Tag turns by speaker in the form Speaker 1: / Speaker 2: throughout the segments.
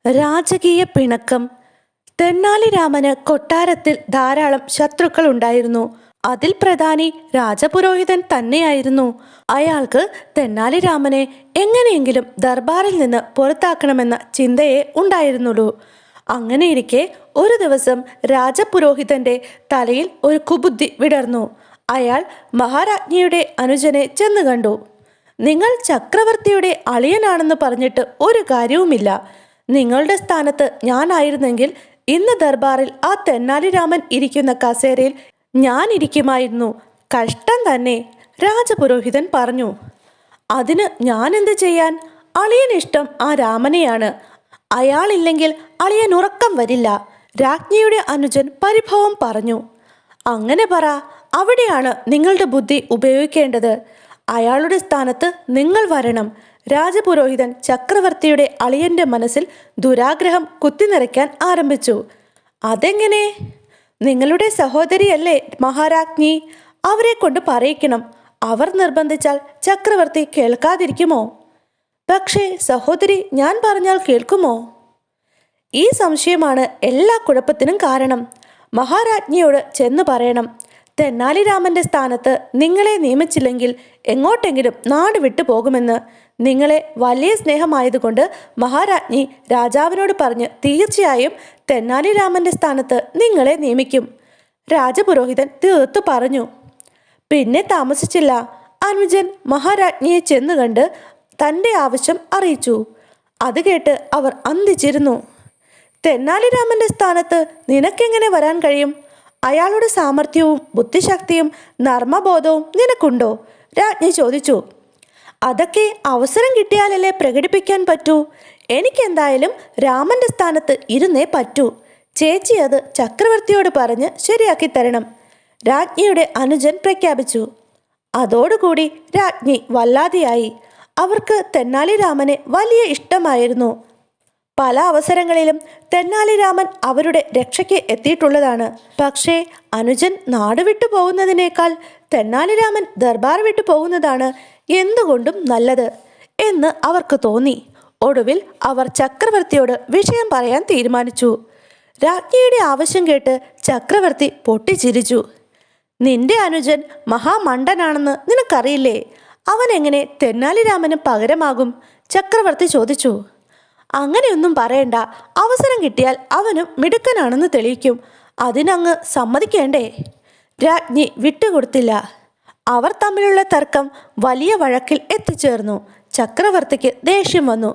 Speaker 1: രാജകീയ പിണക്കം. തെന്നാലിരാമന് കൊട്ടാരത്തിൽ ധാരാളം ശത്രുക്കൾ ഉണ്ടായിരുന്നു. അതിൽ പ്രധാനി രാജപുരോഹിതൻ തന്നെയായിരുന്നു. അയാൾക്ക് തെന്നാലിരാമനെ എങ്ങനെയെങ്കിലും ദർബാറിൽ നിന്ന് പുറത്താക്കണമെന്ന ചിന്തയെ ഉണ്ടായിരുന്നുള്ളൂ. അങ്ങനെയിരിക്കെ ഒരു ദിവസം രാജപുരോഹിതന്റെ തലയിൽ ഒരു കുബുദ്ധി വിടർന്നു. അയാൾ മഹാരാജ്ഞിയുടെ അനുജനെ ചെന്ന് കണ്ടു. നിങ്ങൾ ചക്രവർത്തിയുടെ അളിയനാണെന്ന് പറഞ്ഞിട്ട് ഒരു കാര്യവുമില്ല. നിങ്ങളുടെ സ്ഥാനത്ത് ഞാനായിരുന്നെങ്കിൽ ഇന്ന് ദർബാറിൽ ആ തെന്നാലിരാമൻ ഇരിക്കുന്ന കസേരയിൽ ഞാൻ ഇരിക്കുമായിരുന്നു. കഷ്ടം തന്നെ, രാജപുരോഹിതൻ പറഞ്ഞു. അതിന് ഞാൻ എന്ത് ചെയ്യാൻ? അളിയൻ ഇഷ്ടം ആ രാമനെയാണ്. അയാളില്ലെങ്കിൽ അളിയൻ ഉറക്കം വരില്ല, രാജ്ഞിയുടെ അനുജൻ പരിഭവം പറഞ്ഞു. അങ്ങനെ പറ, അവിടെയാണ് നിങ്ങളുടെ ബുദ്ധി ഉപയോഗിക്കേണ്ടത്. അയാളുടെ സ്ഥാനത്ത് നിങ്ങൾ വരണം. രാജപുരോഹിതൻ ചക്രവർത്തിയുടെ അളിയന്റെ മനസ്സിൽ ദുരാഗ്രഹം കുത്തിനിറയ്ക്കാൻ ആരംഭിച്ചു. അതെങ്ങനെ? നിങ്ങളുടെ സഹോദരിയല്ലേ മഹാരാജ്ഞി, അവരെ കൊണ്ട് പറയിക്കണം. അവർ നിർബന്ധിച്ചാൽ ചക്രവർത്തി കേൾക്കാതിരിക്കുമോ? പക്ഷേ സഹോദരി ഞാൻ പറഞ്ഞാൽ കേൾക്കുമോ? ഈ സംശയമാണ് എല്ലാ കുഴപ്പത്തിനും കാരണം. മഹാരാജ്ഞിയോട് ചെന്ന് പറയണം, തെന്നാലിരാമന്റെ സ്ഥാനത്ത് നിങ്ങളെ നിയമിച്ചില്ലെങ്കിൽ എങ്ങോട്ടെങ്കിലും നാട് വിട്ടു പോകുമെന്ന്. നിങ്ങളെ വലിയ സ്നേഹമായതുകൊണ്ട് മഹാരാജ്ഞി രാജാവിനോട് പറഞ്ഞ് തീർച്ചയായും തെന്നാലിരാമന്റെ സ്ഥാനത്ത് നിങ്ങളെ നിയമിക്കും. രാജപുരോഹിതൻ തീർത്തു പറഞ്ഞു. പിന്നെ താമസിച്ചില്ല. അനുജൻ മഹാരാജ്ഞിയെ ചെന്ന് കണ്ട് തൻ്റെ ആവശ്യം അറിയിച്ചു. അത് കേട്ട് അവർ അന്തിച്ചിരുന്നു. തെന്നാലിരാമന്റെ സ്ഥാനത്ത് നിനക്കെങ്ങനെ വരാൻ കഴിയും? അയാളുടെ സാമർഥ്യവും ബുദ്ധിശക്തിയും നർമ്മബോധവും നിനക്കുണ്ടോ? രാജ്ഞി ചോദിച്ചു. അതൊക്കെ അവസരം കിട്ടിയാലല്ലേ പ്രകടിപ്പിക്കാൻ പറ്റൂ. എനിക്കെന്തായാലും രാമന്റെ സ്ഥാനത്ത് ഇരുന്നേ പറ്റൂ. ചേച്ചി അത് ചക്രവർത്തിയോട് പറഞ്ഞ് ശരിയാക്കി തരണം, രാജ്ഞിയുടെ അനുജൻ പ്രഖ്യാപിച്ചു. അതോടുകൂടി രാജ്ഞി വല്ലാതെയായി. അവർക്ക് തെന്നാലിരാമനെ വലിയ ഇഷ്ടമായിരുന്നു. പല അവസരങ്ങളിലും തെന്നാലിരാമൻ അവരുടെ രക്ഷയ്ക്ക് എത്തിയിട്ടുള്ളതാണ്. പക്ഷേ അനുജൻ നാട് വിട്ടു പോകുന്നതിനേക്കാൾ തെന്നാലിരാമൻ ദർബാർ വിട്ടു പോകുന്നതാണ് എന്തുകൊണ്ടും നല്ലത് എന്ന് അവർക്ക് തോന്നി. ഒടുവിൽ അവർ ചക്രവർത്തിയോട് വിഷയം പറയാൻ തീരുമാനിച്ചു. രാജ്ഞിയുടെ ആവശ്യം കേട്ട് ചക്രവർത്തി പൊട്ടിച്ചിരിച്ചു. നിന്റെ അനുജൻ മഹാമണ്ടനാണെന്ന് നിനക്കറിയില്ലേ? അവൻ എങ്ങനെ തെന്നാലിരാമന് പകരമാകും? ചക്രവർത്തി ചോദിച്ചു. അങ്ങനെയൊന്നും പറയണ്ട. അവസരം കിട്ടിയാൽ അവനും മിടുക്കനാണെന്ന് തെളിയിക്കും. അതിനങ്ങ് സമ്മതിക്കേണ്ടേ? രാജ്ഞി വിട്ടുകൊടുത്തില്ല. അവർ തമ്മിലുള്ള തർക്കം വലിയ വഴക്കിൽ എത്തിച്ചേർന്നു. ചക്രവർത്തിക്ക് ദേഷ്യം വന്നു.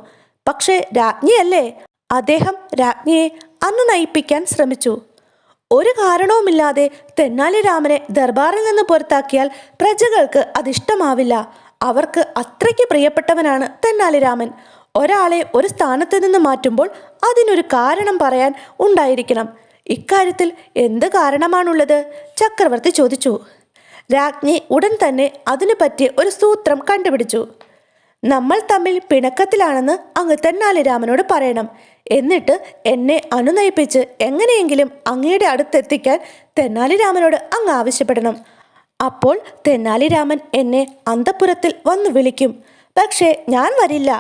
Speaker 1: പക്ഷേ രാജ്ഞിയല്ലേ? അദ്ദേഹം രാജ്ഞിയെ അന്ന് നയിപ്പിക്കാൻ ശ്രമിച്ചു. ഒരു കാരണവുമില്ലാതെ തെന്നാലിരാമനെ ദർബാറിൽ നിന്ന് പുറത്താക്കിയാൽ പ്രജകൾക്ക് അതിഷ്ടമാവില്ല. അവർക്ക് അത്രയ്ക്ക് പ്രിയപ്പെട്ടവനാണ് തെന്നാലിരാമൻ. ഒരാളെ ഒരു സ്ഥാനത്ത് നിന്ന് മാറ്റുമ്പോൾ അതിനൊരു കാരണം പറയാൻ ഉണ്ടായിരിക്കണം. ഇക്കാര്യത്തിൽ എന്ത് കാരണമാണുള്ളത്? ചക്രവർത്തി ചോദിച്ചു. രാജ്ഞി ഉടൻ തന്നെ അതിനു പറ്റിയ ഒരു സൂത്രം കണ്ടുപിടിച്ചു. നമ്മൾ തമ്മിൽ പിണക്കത്തിലാണെന്ന് അങ്ങ് തെന്നാലിരാമനോട് പറയണം. എന്നിട്ട് എന്നെ അനുനയിപ്പിച്ച് എങ്ങനെയെങ്കിലും അങ്ങയുടെ അടുത്തെത്തിക്കാൻ തെന്നാലിരാമനോട് അങ്ങ് ആവശ്യപ്പെടണം. അപ്പോൾ തെന്നാലിരാമൻ എന്നെ അന്തഃപുരത്തിൽ വന്നു വിളിക്കും. പക്ഷേ ഞാൻ വരില്ല.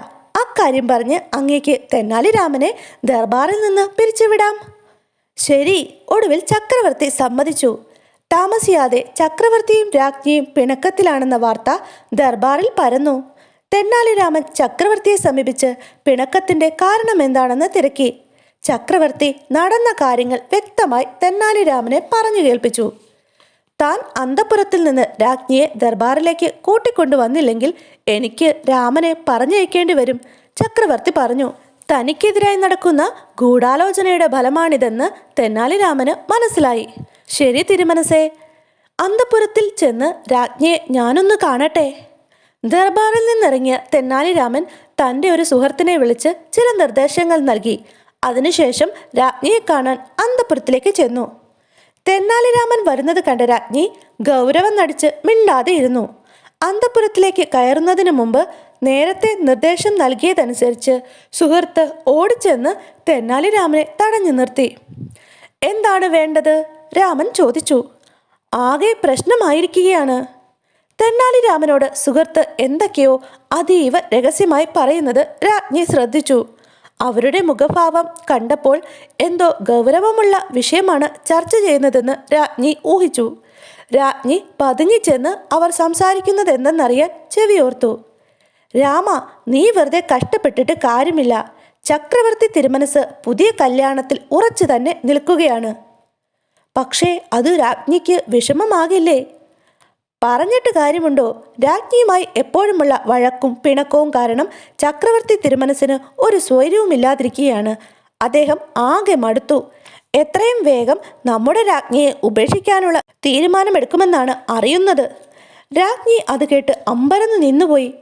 Speaker 1: അക്കാര്യം പറഞ്ഞ് അങ്ങേക്ക് തെന്നാലിരാമനെ ദർബാറിൽ നിന്ന് പിരിച്ചുവിടാം. ശരി. ഒടുവിൽ ചക്രവർത്തി സമ്മതിച്ചു. താമസിയാതെ ചക്രവർത്തിയും രാജ്ഞിയും പിണക്കത്തിലാണെന്ന വാർത്ത ദർബാറിൽ പരന്നു. തെന്നാലിരാമൻ ചക്രവർത്തിയെ സമീപിച്ച് പിണക്കത്തിന്റെ കാരണം എന്താണെന്ന് തിരക്കി. ചക്രവർത്തി നടന്ന കാര്യങ്ങൾ വ്യക്തമായി തെന്നാലിരാമനെ പറഞ്ഞു കേൾപ്പിച്ചു. താൻ അന്തഃപുരത്തിൽ നിന്ന് രാജ്ഞിയെ ദർബാറിലേക്ക് കൂട്ടിക്കൊണ്ടുവന്നില്ലെങ്കിൽ എനിക്ക് രാമനെ പറഞ്ഞയക്കേണ്ടി വരും, ചക്രവർത്തി പറഞ്ഞു. തനിക്കെതിരായി നടക്കുന്ന ഗൂഢാലോചനയുടെ ഫലമാണിതെന്ന് തെന്നാലിരാമന് മനസ്സിലായി. ശരി തിരുമനസേ, അന്തഃപുരത്തിൽ ചെന്ന് രാജ്ഞിയെ ഞാനൊന്ന് കാണട്ടെ. ദർബാറിൽ നിന്നിറങ്ങിയ തെന്നാലിരാമൻ തൻ്റെ ഒരു സുഹൃത്തിനെ വിളിച്ച് ചില നിർദ്ദേശങ്ങൾ നൽകി. അതിനുശേഷം രാജ്ഞിയെ കാണാൻ അന്തഃപുരത്തിലേക്ക് ചെന്നു. തെന്നാലിരാമൻ വരുന്നത് കണ്ട രാജ്ഞി ഗൗരവം നടിച്ച് മിണ്ടാതെ ഇരുന്നു. അന്തഃപുരത്തിലേക്ക് കയറുന്നതിന് മുമ്പ് നേരത്തെ നിർദ്ദേശം നൽകിയതനുസരിച്ച് സുഹൃത്ത് ഓടിച്ചെന്ന് തെന്നാലിരാമനെ തടഞ്ഞു നിർത്തി. എന്താണ് വേണ്ടത്? രാമൻ ചോദിച്ചു. ആകെ പ്രശ്നമായിരിക്കുകയാണ്. തെന്നാലിരാമനോട് സുഹൃത്ത് എന്തൊക്കെയോ അതീവ രഹസ്യമായി പറയുന്നത് രാജ്ഞി ശ്രദ്ധിച്ചു. അവരുടെ മുഖഭാവം കണ്ടപ്പോൾ എന്തോ ഗൗരവമുള്ള വിഷയമാണ് ചർച്ച ചെയ്യുന്നതെന്ന് രാജ്ഞി ഊഹിച്ചു. രാജ്ഞി പതുങ്ങി ചെന്ന് അവർ സംസാരിക്കുന്നതെന്തെന്നറിയാൻ ചെവിയോർത്തു. രാമ, നീ വെറുതെ കഷ്ടപ്പെട്ടിട്ട് കാര്യമില്ല. ചക്രവർത്തി തിരുമനസ് പുതിയ കല്യാണത്തിൽ ഉറച്ചു തന്നെ നിൽക്കുകയാണ്. പക്ഷേ അത് രാജ്ഞിക്ക് വിഷമമാകില്ലേ? പറഞ്ഞിട്ട് കാര്യമുണ്ടോ? രാജ്ഞിയുമായി എപ്പോഴുമുള്ള വഴക്കും പിണക്കവും കാരണം ചക്രവർത്തി തിരുമനസിന് ഒരു സ്വൈര്യവുമില്ലാതിരിക്കുകയാണ്. അദ്ദേഹം ആകെ മടുത്തു. എത്രയും വേഗം നമ്മുടെ രാജ്ഞിയെ ഉപേക്ഷിക്കാനുള്ള തീരുമാനമെടുക്കുമെന്നാണ് അറിയുന്നത്. രാജ്ഞി അത് കേട്ട് അമ്പരന്ന് നിന്നുപോയി.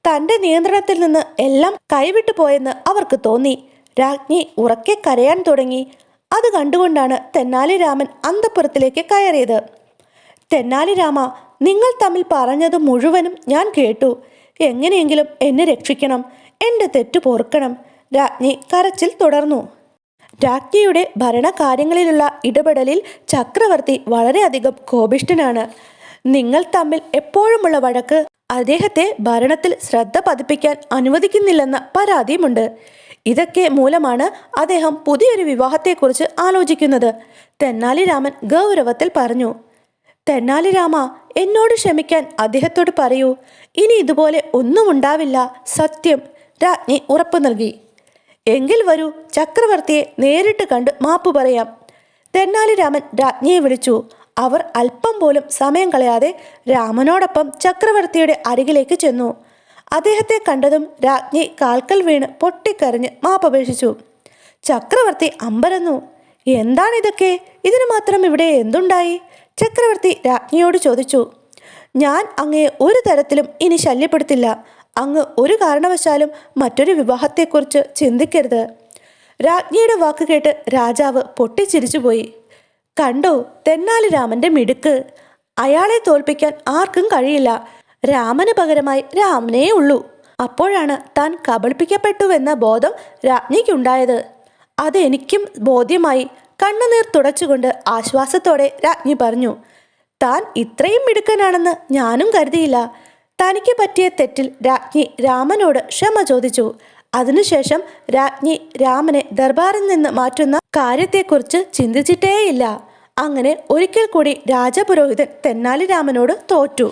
Speaker 1: തൻ്റെ നിയന്ത്രണത്തിൽ നിന്ന് എല്ലാം കൈവിട്ടു പോയെന്ന് അവർക്ക് തോന്നി. രാജ്ഞി ഉറക്കെ കരയാൻ തുടങ്ങി. അത് കണ്ടുകൊണ്ടാണ് തെന്നാലി രാമൻ അന്തഃപുരത്തിലേക്ക് കയറിയത്. തെന്നാലി രാമ, നിങ്ങൾ തമ്മിൽ പറഞ്ഞത് മുഴുവനും ഞാൻ കേട്ടു. എങ്ങനെയെങ്കിലും എന്നെ രക്ഷിക്കണം, എൻ്റെ തെറ്റു പൊറുക്കണം. രാജ്ഞി കരച്ചിൽ തുടർന്നു. രാജ്ഞിയുടെ ഭരണകാര്യങ്ങളിലുള്ള ഇടപെടലിൽ ചക്രവർത്തി വളരെയധികം കോപിഷ്ഠനാണ്. നിങ്ങൾ തമ്മിൽ എപ്പോഴുമുള്ള വഴക്ക് അദ്ദേഹത്തെ ഭരണത്തിൽ ശ്രദ്ധ പതിപ്പിക്കാൻ അനുവദിക്കുന്നില്ലെന്ന പരാതിയുമുണ്ട്. ഇതൊക്കെ മൂലമാണ് അദ്ദേഹം പുതിയൊരു വിവാഹത്തെക്കുറിച്ച് ആലോചിക്കുന്നത്. തെന്നാലി രാമൻ ഗൗരവത്തിൽ പറഞ്ഞു. തെന്നാലി രാമ, എന്നോട് ക്ഷമിക്കാൻ അദ്ദേഹത്തോട് പറയൂ. ഇനി ഇതുപോലെ ഒന്നും ഉണ്ടാവില്ല, സത്യം, രാജ്ഞി ഉറപ്പു നൽകി. എങ്കിൽ വരൂ, ചക്രവർത്തിയെ നേരിട്ട് കണ്ട് മാപ്പ് പറയാം. തെന്നാലി രാമൻ രാജ്ഞിയെ വിളിച്ചു. അവർ അല്പം പോലും സമയം കളയാതെ രാമനോടൊപ്പം ചക്രവർത്തിയുടെ അരികിലേക്ക് ചെന്നു. അദ്ദേഹത്തെ കണ്ടതും രാജ്ഞി കാൽക്കൽ വീണ് പൊട്ടിക്കരഞ്ഞ് മാപ്പപേക്ഷിച്ചു. ചക്രവർത്തി അമ്പരന്നു. എന്താണിതൊക്കെ? ഇതിനു മാത്രം ഇവിടെ എന്തുണ്ടായി? ചക്രവർത്തി രാജ്ഞിയോട് ചോദിച്ചു. ഞാൻ അങ്ങയെ ഒരു തരത്തിലും ഇനി ശല്യപ്പെടുത്തില്ല. അങ്ങ് ഒരു കാരണവശാലും മറ്റൊരു വിവാഹത്തെക്കുറിച്ച് ചിന്തിക്കരുത്. രാജ്ഞിയുടെ വാക്ക് കേട്ട് രാജാവ് പൊട്ടിച്ചിരിച്ചുപോയി. കണ്ടോ തെന്നാലി രാമന്റെ മിടുക്ക്! അയാളെ തോൽപ്പിക്കാൻ ആർക്കും കഴിയില്ല. രാമന് പകരമായി രാമനേ ഉള്ളൂ. അപ്പോഴാണ് താൻ കബളിപ്പിക്കപ്പെട്ടുവെന്ന ബോധം രാജ്ഞിക്കുണ്ടായത്. അതെനിക്കും ബോധ്യമായി. കണ്ണുനീർ തുടച്ചുകൊണ്ട് ആശ്വാസത്തോടെ രാജ്ഞി പറഞ്ഞു. താൻ ഇത്രയും മിടുക്കനാണെന്ന് ഞാനും കരുതിയില്ല. തനിക്ക് പറ്റിയ തെറ്റിൽ രാജ്ഞി രാമനോട് ക്ഷമ ചോദിച്ചു. അതിനുശേഷം രാജ്ഞി രാമനെ ദർബാറിൽ നിന്ന് മാറ്റുന്ന കാര്യത്തെക്കുറിച്ച് ചിന്തിച്ചിട്ടേയില്ല. അങ്ങനെ ഒരിക്കൽ കൂടി രാജപുരോഹിതൻ തെന്നാലി രാമനോട് തോറ്റു.